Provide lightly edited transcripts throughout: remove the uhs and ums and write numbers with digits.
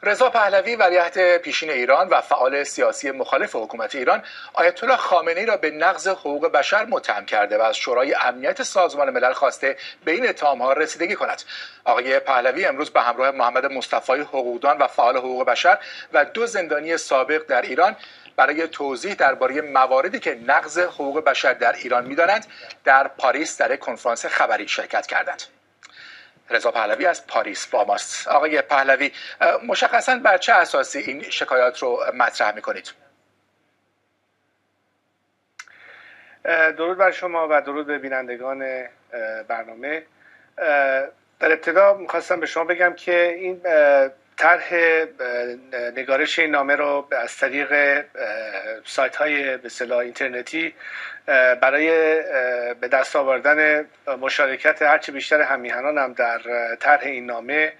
رضا پهلوی ولیعهد پیشین ایران و فعال سیاسی مخالف حکومت ایران آیت الله خامنه‌ای را به نقض حقوق بشر متهم کرده و از شورای امنیت سازمان ملل خواسته به این اتهام‌ها رسیدگی کند. آقای پهلوی امروز به همراه محمد مصطفی حقوقدان و فعال حقوق بشر و 2 زندانی سابق در ایران برای توضیح درباره مواردی که نقض حقوق بشر در ایران می‌دانند در پاریس در کنفرانس خبری شرکت کردند. رضا پهلوی از پاریس با ماست. آقای پهلوی، مشخصاً بر چه اساسی این شکایات رو مطرح می‌کنید؟ درود بر شما و درود به بینندگان برنامه. در ابتدا می‌خواستم به شما بگم که این طرح نگارش این نامه رو از طریق سایت‌های به اصطلاح اینترنتی برای به دست آوردن مشارکت هرچه بیشتر هم‌میهنانم در طرح این نامه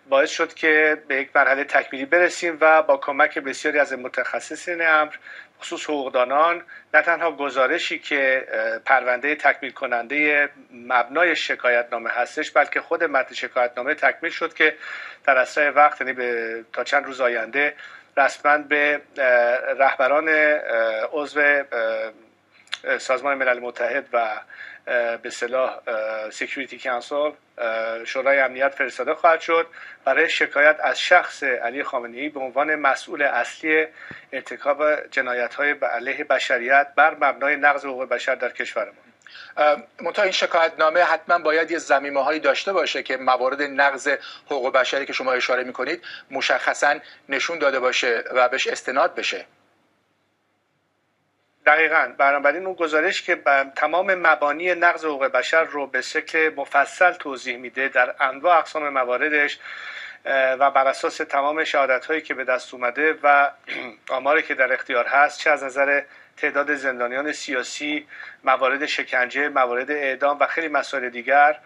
باعث شد که به یک مرحله تکمیلی برسیم و با کمک بسیاری از متخصصین امر خصوص حقوقدانان نه تنها گزارشی که پرونده تکمیل کننده مبنای شکایتنامه هستش بلکه خود متن شکایتنامه تکمیل شد که در اسرع وقت یعنی تا چند روز آینده رسما به رهبران عضو سازمان ملل متحد و به اصطلاح سکیوریتی کانسل شورای امنیت فرستاده خواهد شد برای شکایت از شخص علی خامنه‌ای به عنوان مسئول اصلی ارتکاب جنایت‌های علیه بشریت بر مبنای نقض حقوق بشر در کشورمان. منتها این شکایتنامه حتما باید یه ضمیمه‌هایی داشته باشه که موارد نقض حقوق بشری که شما اشاره می‌کنید مشخصاً نشون داده باشه و بهش استناد بشه. دقیقاً، بنابراین اون گزارش که تمام مبانی نقض حقوق بشر رو به شکل مفصل توضیح میده در انواع اقسام مواردش و بر اساس تمام شهادت‌هایی که به دست اومده و آماری که در اختیار هست، چه از نظر تعداد زندانیان سیاسی، موارد شکنجه، موارد اعدام و خیلی مسائل دیگر،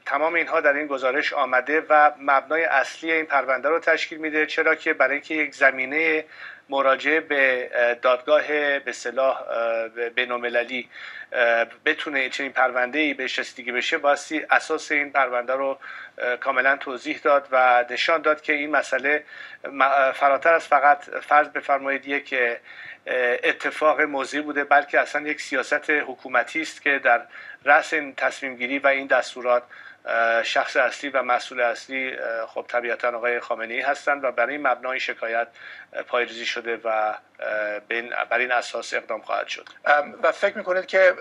تمام اینها در این گزارش آمده و مبنای اصلی این پرونده رو تشکیل میده، چرا که برای اینکه یک زمینه مراجعه به دادگاه به اصطلاح بین‌المللی بتونه چنین پرونده‌ای بهش رسیدگی بشه بایستی اساس این پرونده رو کاملا توضیح داد و نشان داد که این مسئله فراتر از فقط فرض بفرمایید یک اتفاق موضعی بوده بلکه اصلا یک سیاست حکومتی است که در رأس این تصمیم گیری و این دستورات شخص اصلی و مسئول اصلی خب طبیعتا آقای خامنه‌ای هستند و برای این مبنای شکایت پایه‌ریزی شده و بر این اساس اقدام خواهد شد. و فکر میکنید که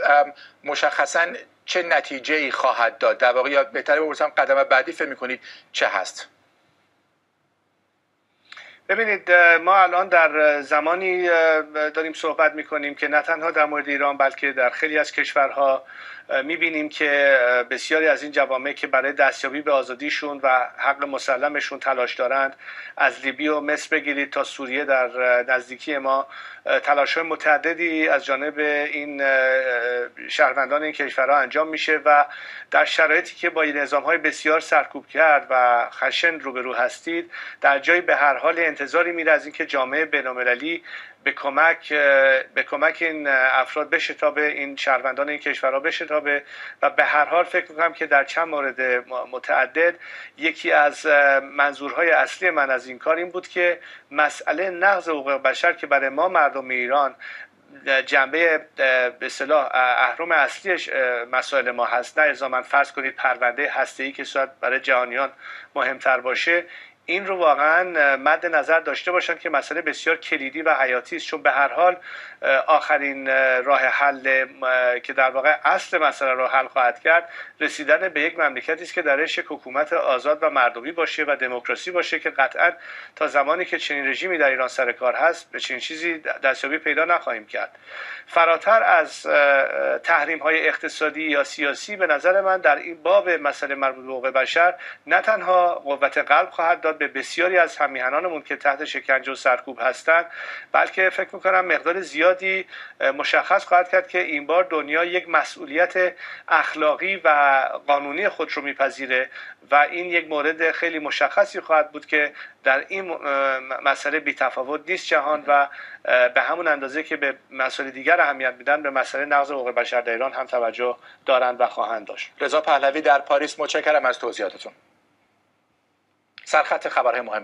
مشخصاً چه نتیجه‌ای خواهد داد؟ در واقع یا بهتره بپرسم قدم بعدی فکر میکنید چه هست؟ ببینید، ما الان در زمانی داریم صحبت میکنیم که نه تنها در مورد ایران بلکه در خیلی از کشورها میبینیم که بسیاری از این جوامع که برای دستیابی به آزادیشون و حق مسلمشون تلاش دارند، از لیبی و مصر بگیرید تا سوریه در نزدیکی ما، تلاش‌های متعددی از جانب این شهروندان این کشورها انجام میشه و در شرایطی که با نظام‌های بسیار سرکوب کرد و خشن روبرو هستید، در جایی به هر حال انتظاری میره از اینکه جامعه بین‌المللی به کمک این افراد بشتابه، این شهروندان این کشورها بشتابه و به هر حال فکر می‌کنم که در چند مورد متعدد یکی از منظورهای اصلی من از این کار این بود که مسئله نقض حقوق بشر که برای ما مردم ایران جنبه به اصطلاح اهرم اصلیش مسائل ما هست، نه الزاما فرض کنید پرونده هسته‌ای که شاید برای جهانیان مهمتر باشه، این رو واقعا مد نظر داشته باشن که مسئله بسیار کلیدی و حیاتی است، چون به هر حال آخرین راه حل که در واقع اصل مسئله رو حل خواهد کرد رسیدن به یک مملکتی است که درش یک حکومت آزاد و مردمی باشه و دموکراسی باشه که قطعا تا زمانی که چنین رژیمی در ایران سر کار هست به چنین چیزی دستیابی پیدا نخواهیم کرد. فراتر از تحریم‌های اقتصادی یا سیاسی به نظر من در این باب مسئله مربوط به حقوق بشر نه تنها قوت قلب خواهد داد به بسیاری از هم‌میهنانمون که تحت شکنجه و سرکوب هستند، بلکه فکر می‌کنم مقدار زیادی مشخص خواهد کرد که این بار دنیا یک مسئولیت اخلاقی و قانونی خود رو میپذیره و این یک مورد خیلی مشخصی خواهد بود که در این مسئله بی‌تفاوت نیست جهان و به همون اندازه که به مسائل دیگر اهمیت میدن به مسئله نقض حقوق بشر در ایران هم توجه دارند و خواهند داشت. رضا پهلوی در پاریس، متشکرم از توضیحاتتون. سرخط خبرهای مهم